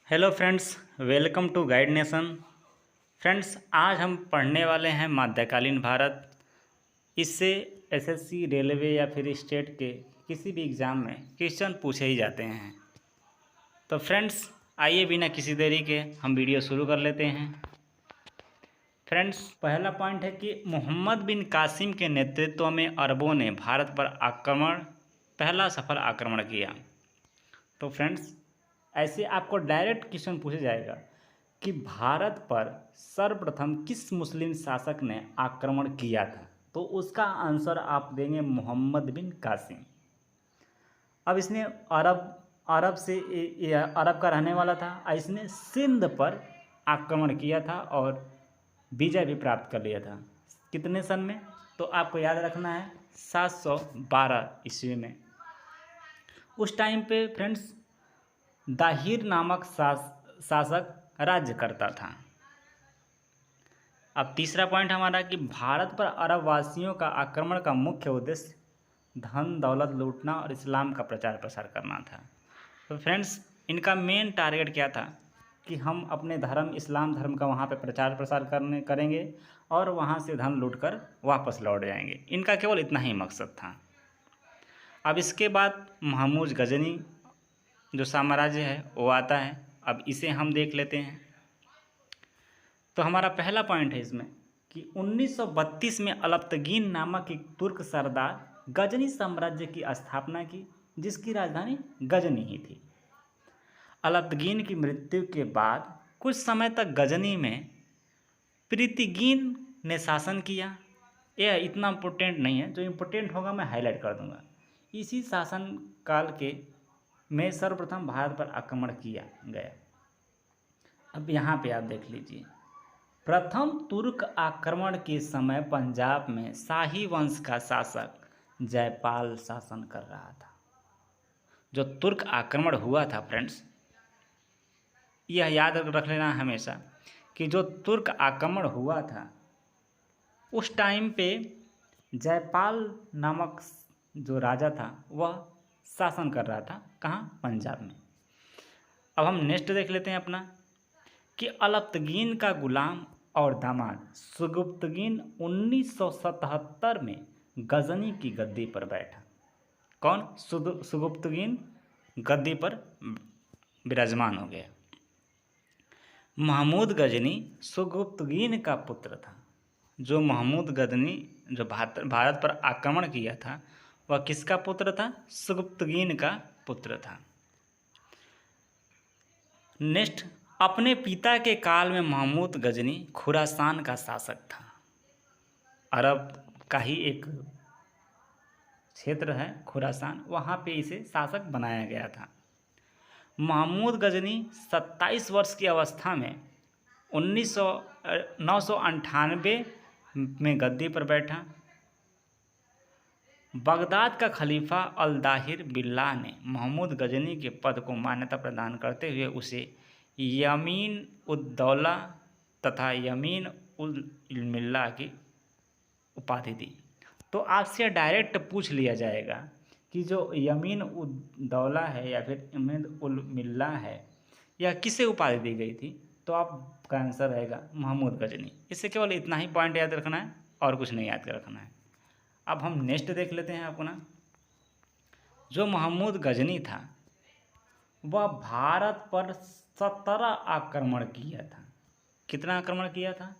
Hello friends, welcome to guide nation. Friends, आज हम पढ़ने वाले हैं मध्यकालीन भारत। इससे एसएससी, रेलवे या फिर स्टेट के किसी भी एग्ज़ाम में क्वेश्चन पूछे ही जाते हैं। तो फ्रेंड्स, आइए बिना किसी देरी के हम वीडियो शुरू कर लेते हैं। फ्रेंड्स, पहला पॉइंट है कि मोहम्मद बिन कासिम के नेतृत्व में अरबों ने भारत पर पहला सफल आक्रमण किया। तो फ्रेंड्स, ऐसे आपको डायरेक्ट क्वेश्चन पूछा जाएगा कि भारत पर सर्वप्रथम किस मुस्लिम शासक ने आक्रमण किया था, तो उसका आंसर आप देंगे मोहम्मद बिन कासिम। अब इसने अरब का रहने वाला था। इसने सिंध पर आक्रमण किया था और विजय भी प्राप्त कर लिया था। कितने सन में? तो आपको याद रखना है 712 ईस्वी में। उस टाइम पे फ्रेंड्स दाहिर नामक शासक राज्य करता था। अब तीसरा पॉइंट हमारा कि भारत पर अरब वासियों का आक्रमण का मुख्य उद्देश्य धन दौलत लूटना और इस्लाम का प्रचार प्रसार करना था। तो फ्रेंड्स, इनका मेन टारगेट क्या था कि हम अपने धर्म इस्लाम धर्म का वहाँ पे प्रचार प्रसार करेंगे और वहाँ से धन लूटकर वापस लौट जाएंगे। इनका केवल इतना ही मकसद था। अब इसके बाद महमूद गजनी जो साम्राज्य है वो आता है। अब इसे हम देख लेते हैं। तो हमारा पहला पॉइंट है इसमें कि 1932 में अलब्तगीन नामक एक तुर्क सरदार गजनी साम्राज्य की स्थापना की, जिसकी राजधानी गजनी ही थी। अलब्तगीन की मृत्यु के बाद कुछ समय तक गजनी में प्रीतिगीन ने शासन किया। यह इतना इम्पोर्टेंट नहीं है, जो इम्पोर्टेंट होगा मैं हाईलाइट कर दूंगा। इसी शासन काल के में सर्वप्रथम भारत पर आक्रमण किया गया। अब यहाँ पे आप देख लीजिए, प्रथम तुर्क आक्रमण के समय पंजाब में शाही वंश का शासक जयपाल शासन कर रहा था। जो तुर्क आक्रमण हुआ था फ्रेंड्स, यह याद रख लेना हमेशा कि जो तुर्क आक्रमण हुआ था उस टाइम पे जयपाल नामक जो राजा था वह शासन कर रहा था। कहाँ? पंजाब में। अब हम नेक्स्ट देख लेते हैं अपना कि अलब्तगीन का गुलाम और दामाद सुगुप्तगीन 1977 में गजनी की गद्दी पर बैठा। कौन? सुगुप्तगीन गद्दी पर विराजमान हो गया। महमूद गजनी सुगुप्तगीन का पुत्र था। जो महमूद गजनी जो भारत पर आक्रमण किया था वह किसका पुत्र था? सुगुप्तगीन का पुत्र था। नेक्स्ट, अपने पिता के काल में महमूद गजनी खुरासान का शासक था। अरब का ही एक क्षेत्र है खुरासान, वहाँ पे इसे शासक बनाया गया था। महमूद गजनी 27 वर्ष की अवस्था में 998 में गद्दी पर बैठा। बगदाद का खलीफा अल-दाहिर बिल्लाह ने महमूद गजनी के पद को मान्यता प्रदान करते हुए उसे यमीन उद दौला तथा यमीन उल मिल्ला की उपाधि दी। तो आपसे डायरेक्ट पूछ लिया जाएगा कि जो यमीन उद दौला है या फिर यमीन उल मिल्ला है, यह किसे उपाधि दी गई थी? तो आपका आंसर रहेगा महमूद गजनी। इससे केवल इतना ही पॉइंट याद रखना है और कुछ नहीं याद रखना है। अब हम नेक्स्ट देख लेते हैं अपना। जो महमूद गजनी था वह भारत पर 17 आक्रमण किया था। कितना आक्रमण किया था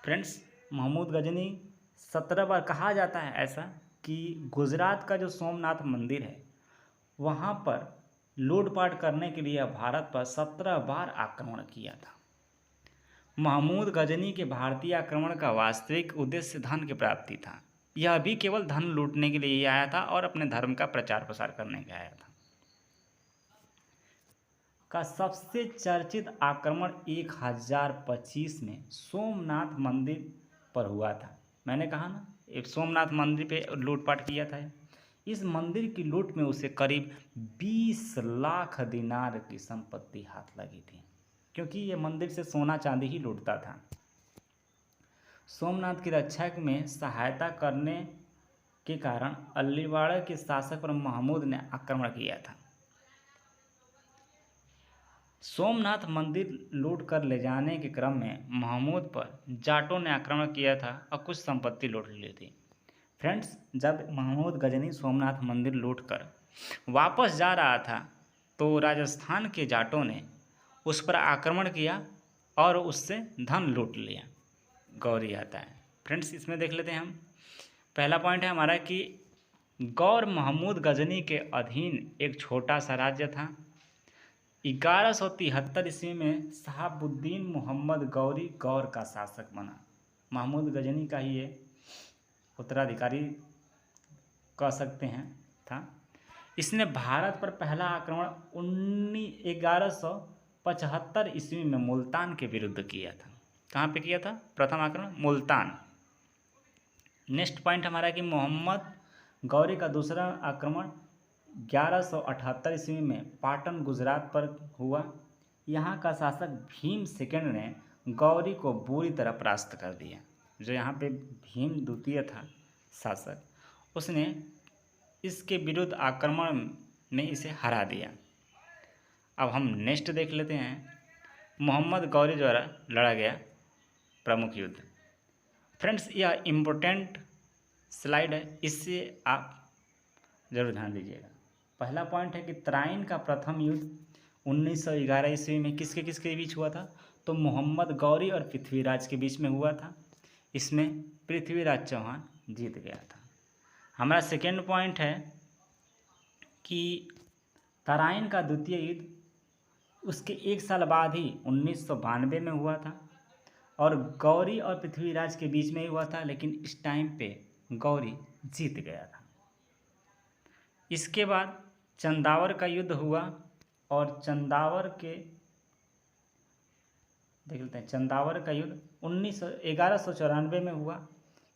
फ्रेंड्स? महमूद गजनी 17 बार। कहा जाता है ऐसा कि गुजरात का जो सोमनाथ मंदिर है वहाँ पर लूटपाट करने के लिए भारत पर 17 बार आक्रमण किया था। महमूद गजनी के भारतीय आक्रमण का वास्तविक उद्देश्य धन की प्राप्ति था। यह भी केवल धन लूटने के लिए ही आया था और अपने धर्म का प्रचार प्रसार करने के आया था। का सबसे चर्चित आक्रमण 1025 में सोमनाथ मंदिर पर हुआ था। मैंने कहा ना, एक सोमनाथ मंदिर पे लूटपाट किया था। इस मंदिर की लूट में उसे करीब 20 लाख दिनार की संपत्ति हाथ लगी थी, क्योंकि ये मंदिर से सोना चांदी ही लूटता था। सोमनाथ की रक्षा में सहायता करने के कारण अलीवाड़ा के शासक पर महमूद ने आक्रमण किया था। सोमनाथ मंदिर लूट कर ले जाने के क्रम में महमूद पर जाटों ने आक्रमण किया था और कुछ संपत्ति लूट ली थी। फ्रेंड्स, जब महमूद गजनी सोमनाथ मंदिर लूटकर वापस जा रहा था तो राजस्थान के जाटों ने उस पर आक्रमण किया और उससे धन लूट लिया। गौरी आता है। फ्रेंड्स, इसमें देख लेते हैं हम। पहला पॉइंट है हमारा कि गौर महमूद गजनी के अधीन एक छोटा सा राज्य था। 1173 ईस्वी में शहाबुद्दीन मोहम्मद गौरी गौर का शासक बना। महमूद गजनी का ही ये उत्तराधिकारी कह सकते हैं था। इसने भारत पर पहला आक्रमण 1175 ईस्वी में मुल्तान के विरुद्ध किया था। कहाँ पे किया था प्रथम आक्रमण? मुल्तान। नेक्स्ट पॉइंट हमारा कि मोहम्मद गौरी का दूसरा आक्रमण 1178 ईस्वी में पाटन गुजरात पर हुआ। यहाँ का शासक भीम सेकंड ने गौरी को बुरी तरह परास्त कर दिया। जो यहाँ पे भीम द्वितीय था शासक, उसने इसके विरुद्ध आक्रमण में इसे हरा दिया। अब हम नेक्स्ट देख लेते हैं। मोहम्मद गौरी द्वारा लड़ा गया प्रमुख युद्ध। फ्रेंड्स, यह इम्पोर्टेंट स्लाइड है, इससे आप जरूर ध्यान दीजिएगा। पहला पॉइंट है कि तराइन का प्रथम युद्ध 1911 ईस्वी में किसके बीच हुआ था? तो मोहम्मद गौरी और पृथ्वीराज के बीच में हुआ था। इसमें पृथ्वीराज चौहान जीत गया था। हमारा सेकेंड पॉइंट है कि तराइन का द्वितीय युद्ध उसके एक साल बाद ही 1992 में हुआ था और गौरी और पृथ्वीराज के बीच में ही हुआ था, लेकिन इस टाइम पे गौरी जीत गया था। इसके बाद चंदावर का युद्ध हुआ और चंदावर का युद्ध 1194 में हुआ।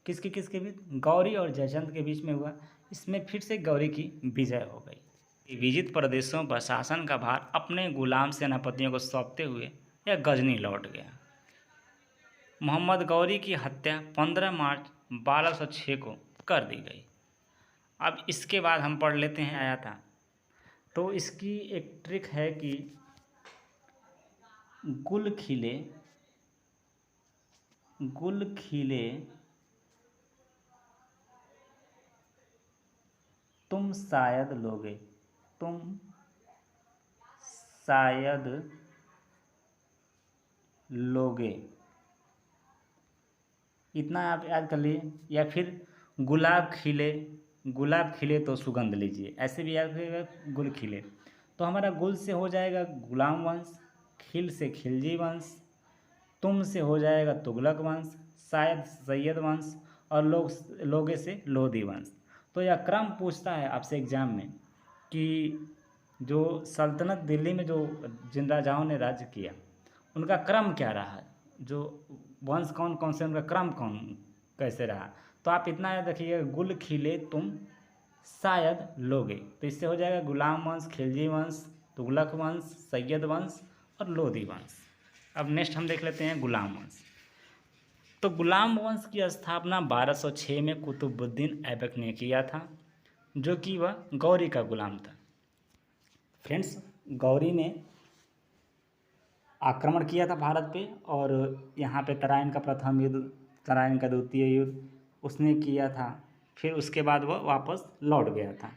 किसके बीच? गौरी और जयचंद के बीच में हुआ। इसमें फिर से गौरी की विजय हो गई। विजित प्रदेशों पर शासन का भार अपने गुलाम सेनापतियों को सौंपते हुए यह गजनी लौट गया। मोहम्मद गौरी की हत्या 15 मार्च 1206 को कर दी गई। अब इसके बाद हम पढ़ लेते हैं आया था। तो इसकी एक ट्रिक है कि गुल खिले तुम शायद लोगे, इतना आप याद कर लिए। या फिर गुलाब खिले तो सुगंध लीजिए, ऐसे भी याद करिएगा। गुल खिले तो हमारा गुल से हो जाएगा गुलाम वंश, खिल से खिलजी वंश, तुम से हो जाएगा तुगलक वंश, शायद सैयद वंश और लोगे से लोधी वंश। तो यह क्रम पूछता है आपसे एग्जाम में कि जो सल्तनत दिल्ली में जो जिन राजाओं ने राज्य किया उनका क्रम क्या रहा, जो वंश कौन कौन से, उनका क्रम कैसे रहा। तो आप इतना याद रखिएगा, गुल खिले तुम शायद लोगे, तो इससे हो जाएगा गुलाम वंश, खिलजी वंश, तुगलक वंश, सैयद वंश और लोधी वंश। अब नेक्स्ट हम देख लेते हैं गुलाम वंश। तो गुलाम वंश की स्थापना 1206 में कुतुबुद्दीन ऐबक ने किया था, जो कि वह गौरी का गुलाम था। फ्रेंड्स, गौरी ने आक्रमण किया था भारत पे और यहाँ पे तराइन का प्रथम युद्ध, तराइन का द्वितीय युद्ध उसने किया था। फिर उसके बाद वह वापस लौट गया था।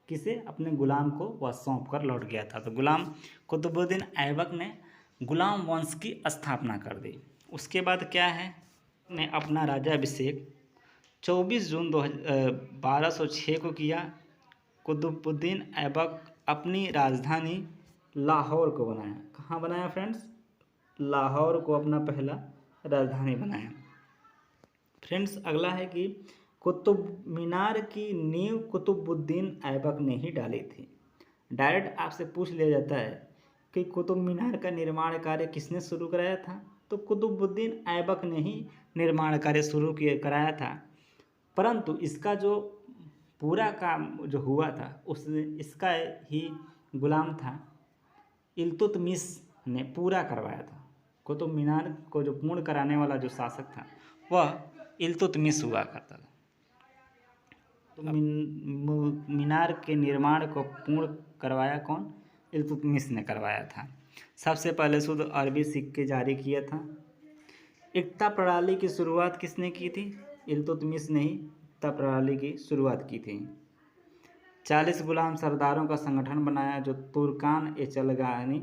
किसे? अपने गुलाम को वह सौंप कर लौट गया था। तो गुलाम कुतुबुद्दीन ऐबक ने गुलाम वंश की स्थापना कर दी। उसके बाद क्या है, ने अपना राज्याभिषेक 24 जून 1206 को किया। कुतुबुद्दीन ऐबक अपनी राजधानी लाहौर को बनाया। कहाँ बनाया फ्रेंड्स? लाहौर को अपना पहला राजधानी बनाया। फ्रेंड्स, अगला है कि कुतुब मीनार की नींव कुतुबुद्दीन ऐबक ने ही डाली थी। डायरेक्ट आपसे पूछ लिया जाता है कि कुतुब मीनार का निर्माण कार्य किसने शुरू कराया था? तो कुतुबुद्दीन ऐबक ने ही निर्माण कार्य कराया था। परंतु इसका जो पूरा काम जो हुआ था उसने इसका ही गुलाम था इल्तुतमिश ने पूरा करवाया था। कुतुब मीनार को जो पूर्ण कराने वाला जो शासक था वह इल्तुतमिश हुआ करता था। तो मीनार के निर्माण को पूर्ण करवाया कौन? इल्तुतमिश ने करवाया था। सबसे पहले शुद्ध अरबी सिक्के जारी किया था। इक्ता प्रणाली की शुरुआत किसने की थी? इल्तुतमिश ने ही इक्ता प्रणाली की शुरुआत की थी। 40 गुलाम सरदारों का संगठन बनाया जो तुर्कान ए चलगानी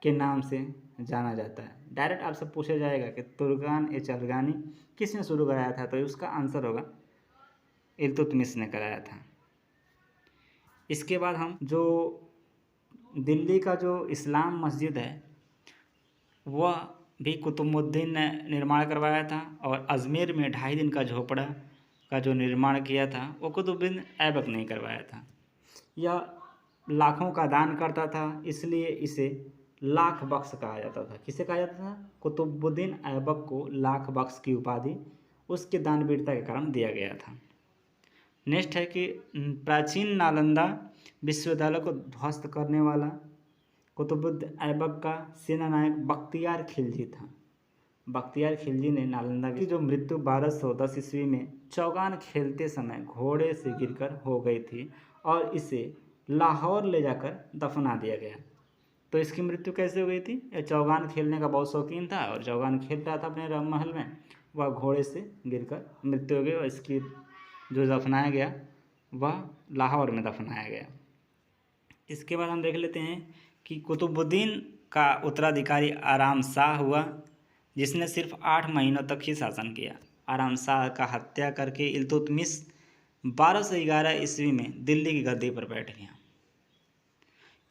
के नाम से जाना जाता है। डायरेक्ट आपसे पूछा जाएगा कि तुर्कान ए चलगानी किसने शुरू कराया था, तो उसका आंसर होगा इल्तुतमिश ने कराया था। इसके बाद हम जो दिल्ली का जो इस्लाम मस्जिद है वह भी कुतुबुद्दीन ने निर्माण करवाया था, और अजमेर में 2.5 दिन का झोपड़ा का जो निर्माण किया था वो कुतुबुद्दीन ऐबक ने करवाया था। यह लाखों का दान करता था, इसलिए इसे लाख बख्श कहा जाता था। किसे कहा जाता था? कुतुबुद्दीन ऐबक को लाख बख्श की उपाधि उसके दानवीरता के कारण दिया गया था। नेक्स्ट है कि प्राचीन नालंदा विश्वविद्यालय को ध्वस्त करने वाला कुतुबुद्दीन ऐबक का सेनानायक बख्तियार खिलजी था। बख्तियार खिलजी ने नालंदा की जो मृत्यु 1210 ईस्वी में चौगान खेलते समय घोड़े से गिरकर हो गई थी, और इसे लाहौर ले जाकर दफना दिया गया। तो इसकी मृत्यु कैसे हो गई थी? यह चौगान खेलने का बहुत शौकीन था और चौगान खेल रहा था अपने महल में, वह घोड़े से गिरकर मृत्यु हो गई, और इसकी जो दफनाया गया वह लाहौर में दफनाया गया। इसके बाद हम देख लेते हैं कि कुतुबुद्दीन का उत्तराधिकारी आराम शाह हुआ, जिसने सिर्फ 8 महीनों तक ही शासन किया। आराम शाह का हत्या करके इल्तुतमिश 1211 ईस्वी में दिल्ली की गद्दी पर बैठ गया।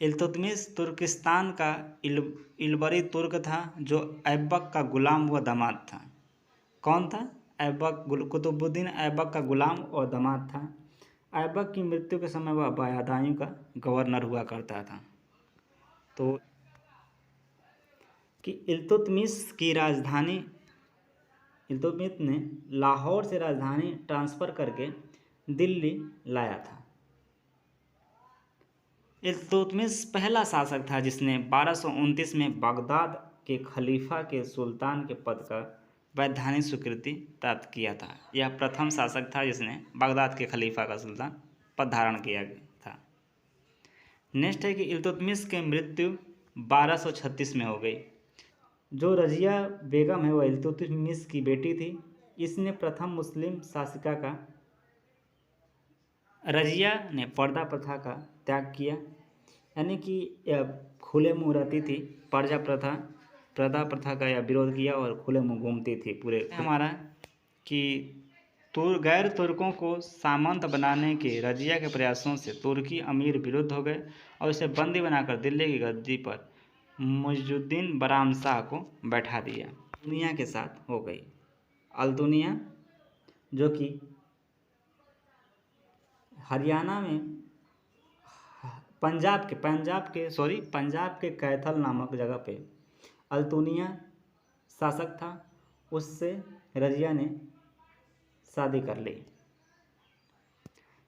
इल्तुतमिश तुर्किस्तान का इलबरी तुर्क था जो ऐबक का गुलाम व दामाद था। कौन था? ऐबक, कुतुबुद्दीन ऐबक का गुलाम और दामाद था। ऐबक की मृत्यु के समय वह बदायूं का गवर्नर हुआ करता था। तो कि इल्तुतमिश ने लाहौर से राजधानी ट्रांसफ़र करके दिल्ली लाया था। इल्तुतमिश पहला शासक था जिसने 1229 में बगदाद के खलीफा के सुल्तान के पद का वैधानिक स्वीकृति प्राप्त किया था। यह प्रथम शासक था जिसने बगदाद के खलीफा का सुल्तान पद धारण किया था। नेक्स्ट है कि इल्तुतमिश की मृत्यु 1236 में हो गई। जो रजिया बेगम है वह इल्तुतमिश की बेटी थी। इसने प्रथम मुस्लिम शासिका का रजिया ने पर्दा प्रथा का त्याग किया, यानी कि खुले मुँह रहती थी। पर्दा प्रथा का यह विरोध किया और खुले मुँह घूमती थी पूरे। हमारा कि गैर तुर्कों को सामंत बनाने के रजिया के प्रयासों से तुर्की अमीर विरुद्ध हो गए और उसे बंदी बनाकर दिल्ली की गद्दी पर मुइजुद्दीन बराम शाह को बैठा दिया। दुनिया के साथ हो गई। अल-दुनिया जो कि हरियाणा में पंजाब के कैथल नामक जगह पे अल-दुनिया शासक था। उससे रजिया ने शादी कर ली।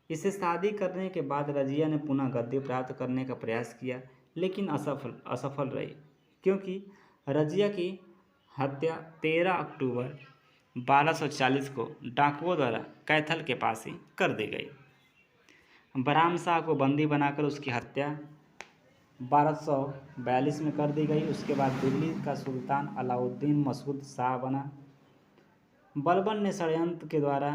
इसे शादी करने के बाद रजिया ने पुनः गद्दी प्राप्त करने का प्रयास किया, लेकिन असफल रही, क्योंकि रजिया की हत्या 13 अक्टूबर 1240 को डाकुओं द्वारा कैथल के पास ही कर दी गई। बराम शाह को बंदी बनाकर उसकी हत्या 1242 में कर दी गई। उसके बाद दिल्ली का सुल्तान अलाउद्दीन मसूद शाह बना। बलबन ने षड्यंत्र के द्वारा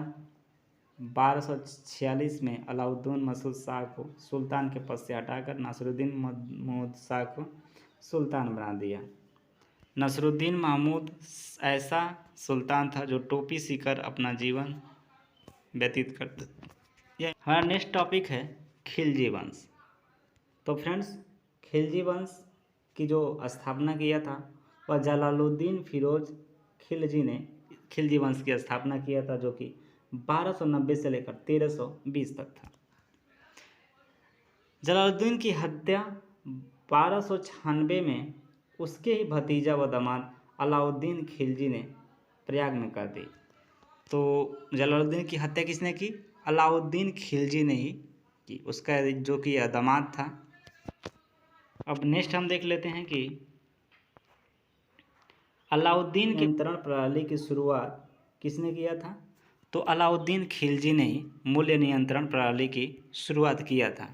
1246 में अलाउद्दीन मसूद शाह को सुल्तान के पद से हटाकर नसरुद्दीन महमूद शाह को सुल्तान बना दिया। नसरुद्दीन महमूद ऐसा सुल्तान था जो टोपी सीकर अपना जीवन व्यतीत करता। यह हमारा नेक्स्ट टॉपिक है खिलजी वंश। तो फ्रेंड्स, खिलजी वंश की जो स्थापना किया था वह जलालुद्दीन फिरोज खिलजी ने खिलजी वंश की स्थापना किया था, जो कि 1290 से लेकर 1320 तक था। जलालुद्दीन की हत्या 1296 में उसके ही भतीजा व दामाद अलाउद्दीन खिलजी ने प्रयाग में कर दी। तो जलालुद्दीन की हत्या किसने की? अलाउद्दीन खिलजी ने ही की, उसका जो कि दामाद था। अब नेक्स्ट हम देख लेते हैं कि अलाउद्दीन की नियंत्रण प्रणाली की शुरुआत किसने किया था? तो अलाउद्दीन खिलजी ने ही मूल्य नियंत्रण प्रणाली की शुरुआत किया था।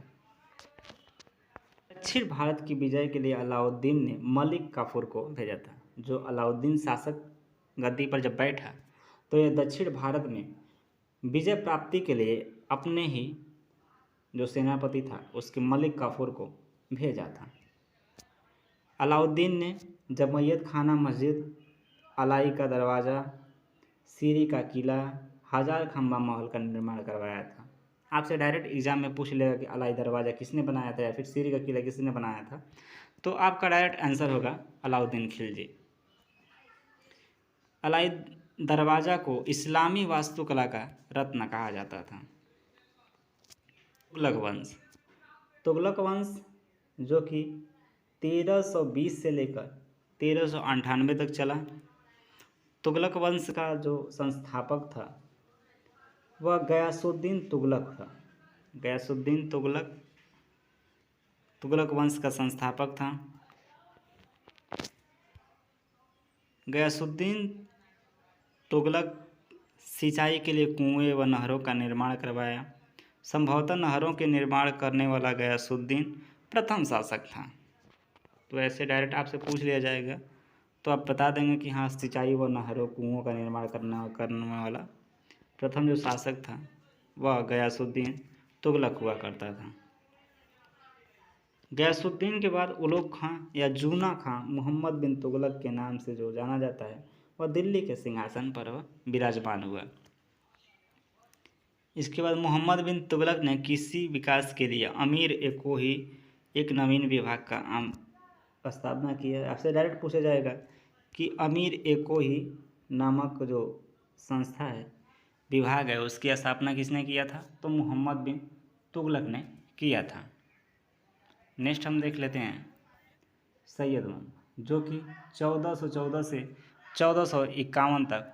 दक्षिण भारत की विजय के लिए अलाउद्दीन ने मलिक काफूर को भेजा था। जो अलाउद्दीन शासक गद्दी पर जब बैठा तो यह दक्षिण भारत में विजय प्राप्ति के लिए अपने ही जो सेनापति था उसके मलिक काफूर को भेजा था। अलाउद्दीन ने जमैयत खाना मस्जिद, अलाई का दरवाज़ा, सीरी का किला, हजार खंबा महल का निर्माण करवाया था। आपसे डायरेक्ट एग्जाम में पूछ लेगा कि अलाई दरवाज़ा किसने बनाया था या फिर सीरी का किला किसने बनाया था, तो आपका डायरेक्ट आंसर होगा अलाउद्दीन खिलजी। अलाई दरवाज़ा को इस्लामी वास्तुकला का रत्न कहा जाता था। तुगलक वंश, तुगलक वंश जो कि 1320 से लेकर 1398 तक चला। तुगलक वंश का जो संस्थापक था वह गयासुद्दीन तुगलक था। गयासुद्दीन तुगलक तुगलक वंश का संस्थापक था। गयासुद्दीन तुगलक सिंचाई के लिए कुएं व नहरों का निर्माण करवाया। संभवतः नहरों के निर्माण करने वाला गयासुद्दीन प्रथम शासक था। तो ऐसे डायरेक्ट आपसे पूछ लिया जाएगा तो आप बता देंगे कि हाँ, सिंचाई व नहरों कुओं का निर्माण करने वाला प्रथम जो शासक था वह गयासुद्दीन तुगलक हुआ करता था। गयासुद्दीन के बाद उलुग खां या जूना खां मोहम्मद बिन तुगलक के नाम से जो जाना जाता है वह दिल्ली के सिंहासन पर वह विराजमान हुआ। इसके बाद मोहम्मद बिन तुगलक ने कृषि विकास के लिए अमीर एको ही एक नवीन विभाग का स्थापना की है। आपसे डायरेक्ट पूछा जाएगा कि अमीर एको ही नामक जो संस्था है, विभाग है, उसकी स्थापना किसने किया था, तो मोहम्मद बिन तुगलक ने किया था। नेक्स्ट हम देख लेते हैं सैयद वंश जो कि 1414 से 1451 तक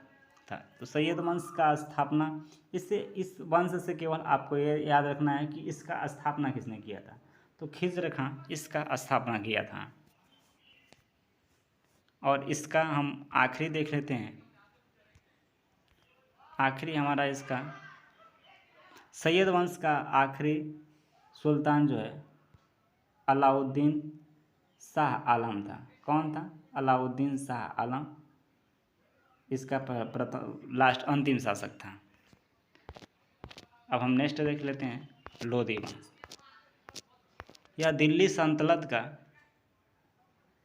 था। तो सैयद वंश का स्थापना इस वंश से केवल आपको ये याद रखना है कि इसका स्थापना किसने किया था, तो खिज़्र खां इसका स्थापना किया था। और इसका हम आखिरी देख लेते हैं। आखिरी हमारा इसका सैयद वंश का आखिरी सुल्तान जो है अलाउद्दीन शाह आलम था। कौन था? अलाउद्दीन शाह आलम इसका प्रथम लास्ट अंतिम शासक था। अब हम नेक्स्ट देख लेते हैं लोधी वंश। यह दिल्ली सल्तनत का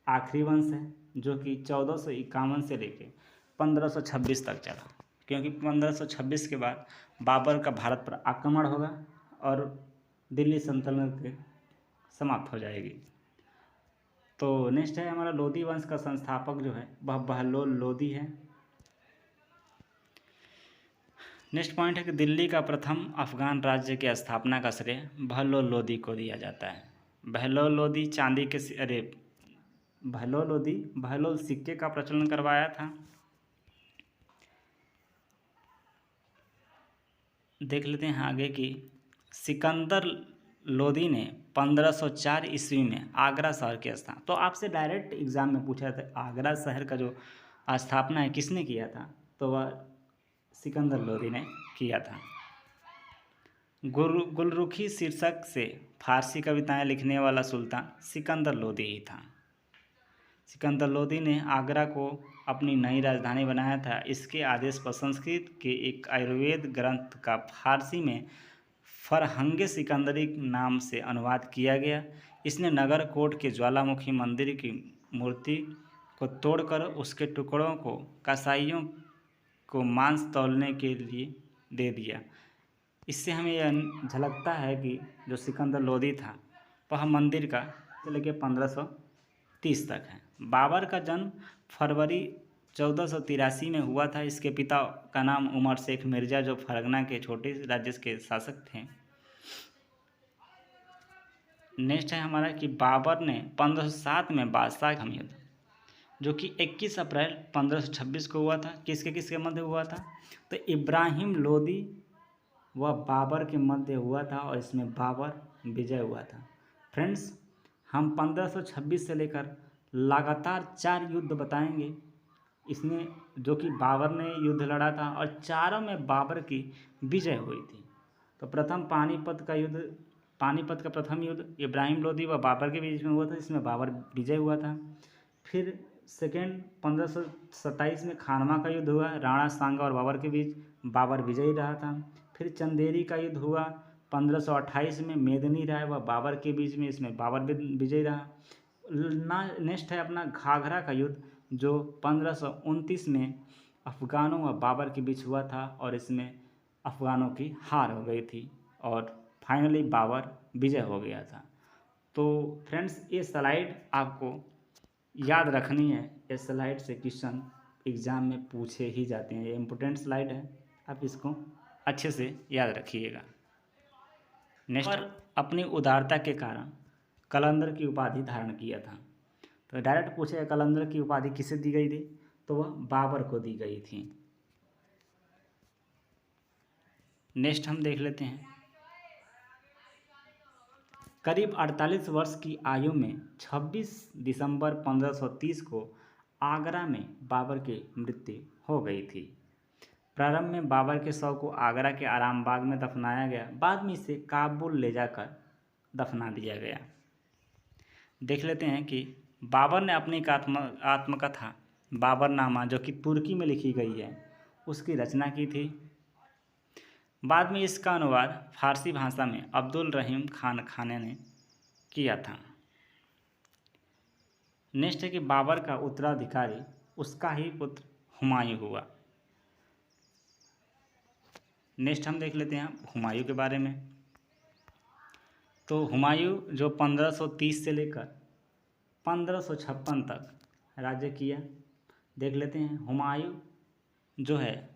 आखिरी वंश है जो कि 1451 से लेकर 1526 तक चला, क्योंकि 1526 के बाद बाबर का भारत पर आक्रमण होगा और दिल्ली सल्तनत समाप्त हो जाएगी। तो नेक्स्ट है हमारा लोधी वंश का संस्थापक जो है वह बहलोल लोधी है। नेक्स्ट पॉइंट है कि दिल्ली का प्रथम अफगान राज्य की स्थापना का श्रेय बहलोल लोधी को दिया जाता है। बहलोल लोधी चांदी के बहलोल सिक्के का प्रचलन करवाया था। देख लेते हैं आगे कि सिकंदर लोधी ने 1504 ईस्वी में आगरा शहर की स्थापना, तो आपसे डायरेक्ट एग्जाम में पूछा था आगरा शहर का जो स्थापना है किसने किया था, तो वह सिकंदर लोधी ने किया था। गुलरुखी शीर्षक से फारसी कविताएं लिखने वाला सुल्तान सिकंदर लोधी ही था। सिकंदर लोधी ने आगरा को अपनी नई राजधानी बनाया था। इसके आदेश पर संस्कृत के एक आयुर्वेद ग्रंथ का फारसी में फरहंगे सिकंदरी नाम से अनुवाद किया गया। इसने नगर कोट के ज्वालामुखी मंदिर की मूर्ति को तोड़कर उसके टुकड़ों को कसाईयों को मांस तौलने के लिए दे दिया। इससे हमें यह झलकता है कि जो सिकंदर लोधी था वह मंदिर का लेकर 1530 तक है। बाबर का जन्म फरवरी 1483 में हुआ था। इसके पिता का नाम उमर शेख मिर्ज़ा जो फरगना के छोटे राज्य के शासक थे। नेक्स्ट है हमारा कि बाबर ने 1507 में बादशाह का युद्ध जो कि 21 अप्रैल 1526 को हुआ था, किसके मध्य हुआ था, तो इब्राहिम लोदी व बाबर के मध्य हुआ था और इसमें बाबर विजय हुआ था। फ्रेंड्स, हम 1526 से लेकर लगातार 4 युद्ध बताएंगे इसमें जो कि बाबर ने युद्ध लड़ा था और चारों में बाबर की विजय हुई थी। तो प्रथम पानीपत का युद्ध पानीपत का प्रथम युद्ध इब्राहिम लोदी व बाबर के बीच में हुआ था, इसमें बाबर विजय हुआ था। फिर सेकेंड 1527 में खानवा का युद्ध हुआ, राणा सांगा और बाबर के बीच, बाबर विजयी रहा था। फिर चंदेरी का युद्ध हुआ 1528 में मेदिनी राय व बाबर के बीच में, इसमें बाबर विजयी रहा। नेक्स्ट है अपना घाघरा का युद्ध, जो 1529 में अफ़गानों व बाबर के बीच हुआ था और इसमें अफ़गानों की हार हो गई थी और फाइनली बाबर विजय हो गया था। तो फ्रेंड्स, ये स्लाइड आपको याद रखनी है। ये स्लाइड से क्वेश्चन एग्ज़ाम में पूछे ही जाते हैं, ये इम्पोर्टेंट स्लाइड है, आप इसको अच्छे से याद रखिएगा। नेक्स्ट, अपनी उदारता के कारण कलंदर की उपाधि धारण किया था। तो डायरेक्ट पूछे कलंदर की उपाधि किसे दी गई थी, तो वह बाबर को दी गई थी। नेक्स्ट हम देख लेते हैं, करीब 48 वर्ष की आयु में 26 दिसंबर 1530 को आगरा में बाबर की मृत्यु हो गई थी। प्रारंभ में बाबर के शव को आगरा के आरामबाग में दफनाया गया, बाद में इसे काबुल ले जाकर दफना दिया गया। देख लेते हैं कि बाबर ने अपनी एक आत्मकथा बाबरनामा, जो कि तुर्की में लिखी गई है, उसकी रचना की थी। बाद में इसका अनुवाद फारसी भाषा में अब्दुल रहीम खान खाने ने किया था। नेक्स्ट है कि बाबर का उत्तराधिकारी उसका ही पुत्र हुमायूं हुआ। नेक्स्ट हम देख लेते हैं हुमायूं के बारे में। तो हुमायूं जो 1530 से लेकर 1556 तक राज्य किया। देख लेते हैं, हुमायूं जो है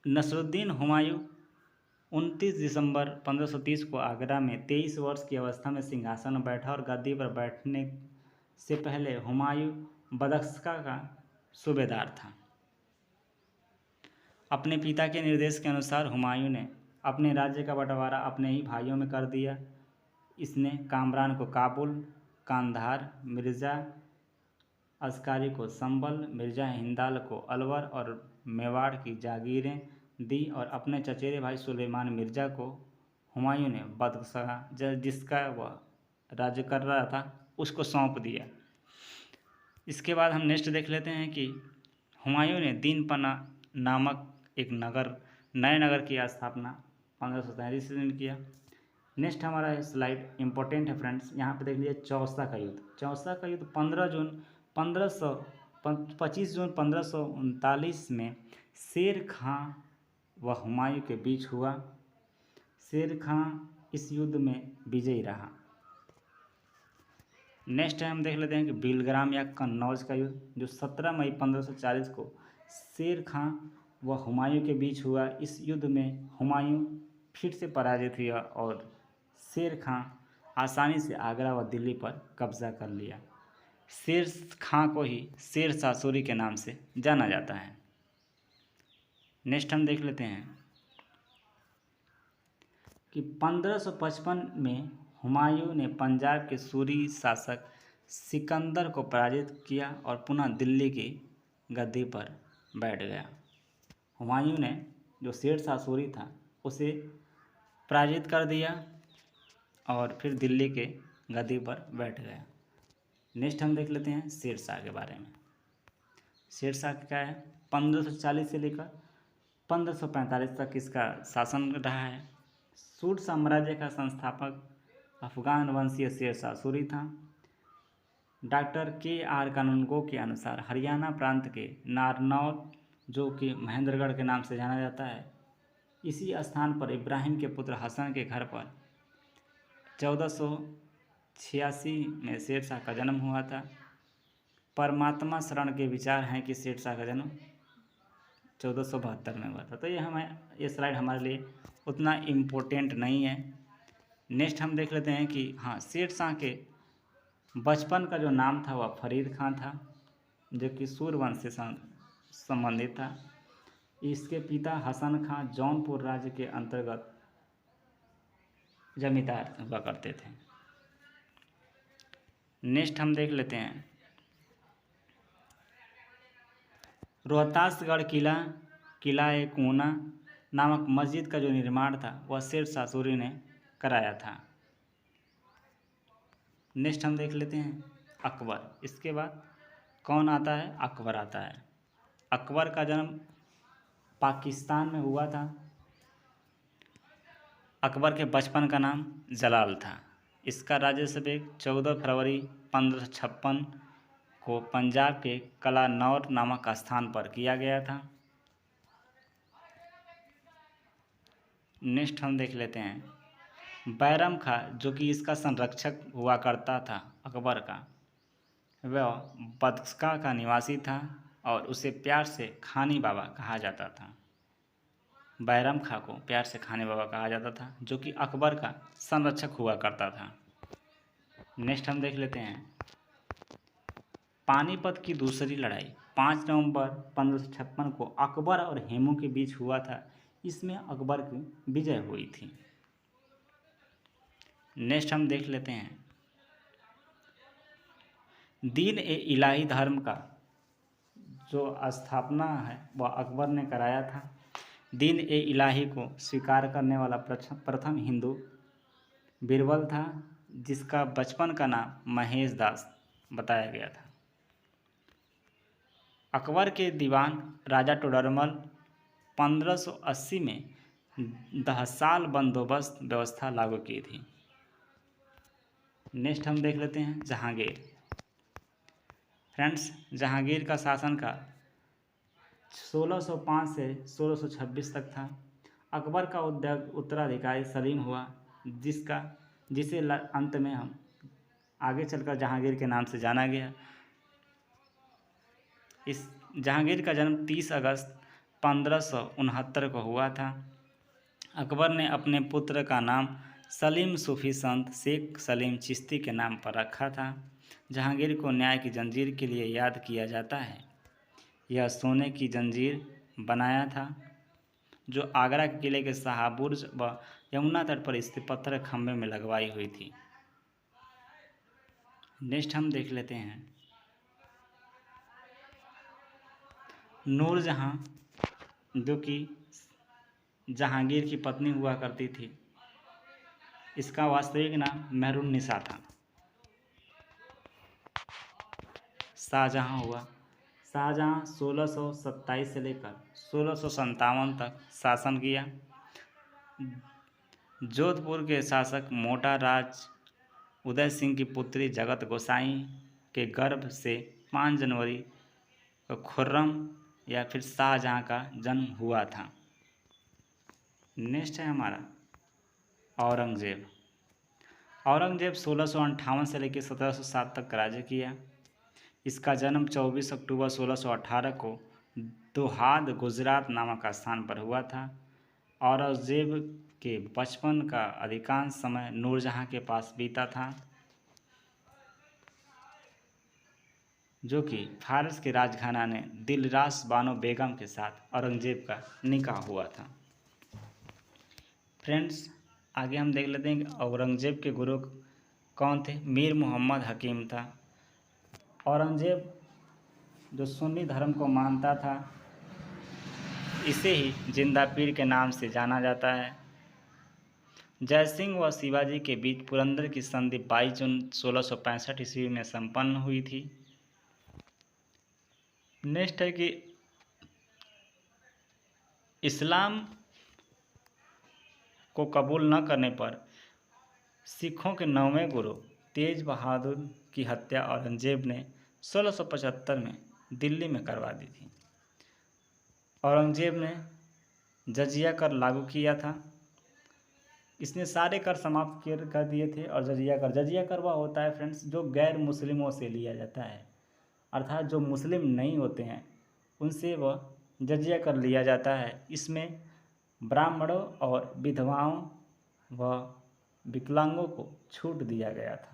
नसरुद्दीन हुमायूं 29 दिसंबर 1530 को आगरा में 23 वर्ष की अवस्था में सिंहासन में बैठा और गद्दी पर बैठने से पहले हुमायूं बदख्शा का सूबेदार था। अपने पिता के निर्देश के अनुसार हुमायूं ने अपने राज्य का बंटवारा अपने ही भाइयों में कर दिया। इसने कामरान को काबुल, कांधार, मिर्ज़ा अस्कारी को संबल, मिर्ज़ा हिंदाल को अलवर और मेवाड़ की जागीरें दी और अपने चचेरे भाई सुलेमान मिर्ज़ा को हुमायूं ने बदख्शा, जिसका वह राज्य कर रहा था, उसको सौंप दिया। इसके बाद हम नेक्स्ट देख लेते हैं कि हुमायूं ने दीनपना नामक एक नए नगर की स्थापना 1533 ईस्वी में किया। नेक्स्ट हमारा स्लाइड इम्पोर्टेंट है फ्रेंड्स, यहाँ पे देख लीजिए चौसा का युद्ध। चौसा का युद्ध 25 जून 1539 में शेर खां व हुमायूं के बीच हुआ। शेर खां इस युद्ध में विजयी रहा। नेक्स्ट हम देख लेते हैं कि बिलग्राम या कन्नौज का युद्ध, जो 17 मई 1540 को शेर खां व हुमायूं के बीच हुआ। इस युद्ध में हुमायूं फिर से पराजित हुआ और शेर खां आसानी से आगरा व दिल्ली पर कब्जा कर लिया। शेर खां को ही शेर शाह सूरी के नाम से जाना जाता है। नेक्स्ट हम देख लेते हैं कि 1555 में हुमायूं ने पंजाब के सूरी शासक सिकंदर को पराजित किया और पुनः दिल्ली की गद्दी पर बैठ गया। हुमायूं ने जो शेर शाह सूरी था उसे पराजित कर दिया और फिर दिल्ली के गद्दी पर बैठ गया। नेक्स्ट हम देख लेते हैं शेर शाह के बारे में। शेर शाह क्या है, 1540 से लेकर 1545 तक इसका शासन रहा है। सूर साम्राज्य का संस्थापक अफगान वंशीय शेर शाह सूरी था। Doctor KR. कानूनगो के अनुसार हरियाणा प्रांत के नारनौल, जो कि महेंद्रगढ़ के नाम से जाना जाता है, इसी स्थान पर इब्राहिम के पुत्र हसन के घर पर 1486 में शेर शाह का जन्म हुआ था। परमात्मा शरण के विचार हैं कि शेर शाह का जन्म 1472 में हुआ था। तो ये स्लाइड हमारे लिए उतना इम्पोर्टेंट नहीं है। नेक्स्ट हम देख लेते हैं कि हाँ, शेर शाह के बचपन का जो नाम था वह फरीद खां था, जो कि सूरवंश से संबंधित था। इसके पिता हसन खां जौनपुर राज्य के अंतर्गत जमींदार हुआ करते थे। नेक्स्ट हम देख लेते हैं रोहतासगढ़ किला ए कोना नामक मस्जिद का जो निर्माण था वह शेर शाह सूरी ने कराया था। नेक्स्ट हम देख लेते हैं अकबर। इसके बाद कौन आता है? अकबर आता है। अकबर का जन्म पाकिस्तान में हुआ था। अकबर के बचपन का नाम जलाल था। इसका राज्याभिषेक 14 फरवरी 1556 को पंजाब के कलानौर नामक स्थान पर किया गया था। नेक्स्ट हम देख लेते हैं बैरम खां, जो कि इसका संरक्षक हुआ करता था अकबर का। वह बदख्शां का निवासी था और उसे प्यार से खानी बाबा कहा जाता था। बैरम खां को प्यार से खानी बाबा कहा जाता था, जो कि अकबर का संरक्षक हुआ करता था। नेक्स्ट हम देख लेते हैं पानीपत की दूसरी लड़ाई 5 नवंबर 1556 को अकबर और हेमू के बीच हुआ था। इसमें अकबर की विजय हुई थी। नेक्स्ट हम देख लेते हैं दीन ए इलाही धर्म का जो स्थापना है वह अकबर ने कराया था। दीन ए इलाही को स्वीकार करने वाला प्रथम हिंदू बीरबल था, जिसका बचपन का नाम महेश दास बताया गया था। अकबर के दीवान राजा टोडरमल 1580 में 10 साल बंदोबस्त व्यवस्था लागू की थी। नेक्स्ट हम देख लेते हैं जहांगीर। फ्रेंड्स, जहांगीर का शासनकाल 1605 से 1626 तक था। अकबर का उत्तराधिकारी सलीम हुआ, जिसे अंत में हम आगे चलकर जहांगीर के नाम से जाना गया। इस जहांगीर का जन्म 30 अगस्त 1569 को हुआ था। अकबर ने अपने पुत्र का नाम सलीम सूफी संत शेख सलीम चिश्ती के नाम पर रखा था। जहांगीर को न्याय की जंजीर के लिए याद किया जाता है। यह सोने की जंजीर बनाया था, जो आगरा के किले के शाहबुर्ज व यमुना तट पर स्थित पत्थर खंभे में लगवाई हुई थी। नेक्स्ट हम देख लेते हैं नूरजहां, जो कि जहांगीर की पत्नी हुआ करती थी। इसका वास्तविक नाम मेहरुन्निसा था। शाहजहां हुआ। शाहजहां 1627 से लेकर 1657 तक शासन किया। जोधपुर के शासक मोटा राज उदय सिंह की पुत्री जगत गोसाई के गर्भ से 5 जनवरी को खुर्रम या फिर शाहजहां का जन्म हुआ था। नेक्स्ट है हमारा औरंगजेब। औरंगजेब 1658 से लेकर 1707 तक राज्य किया। इसका जन्म 24 अक्टूबर 1618 को दोहाद गुजरात नामक स्थान पर हुआ था। औरंगजेब के बचपन का अधिकांश समय नूरजहां के पास बीता था, जो कि फारस के राजघराने दिलरास बानो बेगम के साथ औरंगजेब का निकाह हुआ था। फ्रेंड्स, आगे हम देख लेते हैं कि औरंगजेब के गुरु कौन थे। मीर मोहम्मद हकीम था। औरंगजेब जो सुन्नी धर्म को मानता था, इसे ही जिंदा पीर के नाम से जाना जाता है। जयसिंह व शिवाजी के बीच पुरंदर की संधि 22 जून 1665 ईस्वी में संपन्न हुई थी। नेक्स्ट है कि इस्लाम को कबूल न करने पर सिखों के 9वें गुरु तेज बहादुर की हत्या औरंगजेब ने 1675 में दिल्ली में करवा दी थी। औरंगजेब ने जजिया कर लागू किया था। इसने सारे कर समाप्त कर दिए थे। और जजिया कर वह होता है फ्रेंड्स जो गैर मुस्लिमों से लिया जाता है, अर्थात जो मुस्लिम नहीं होते हैं उनसे वह जजिया कर लिया जाता है। इसमें ब्राह्मणों और विधवाओं व विकलांगों को छूट दिया गया था।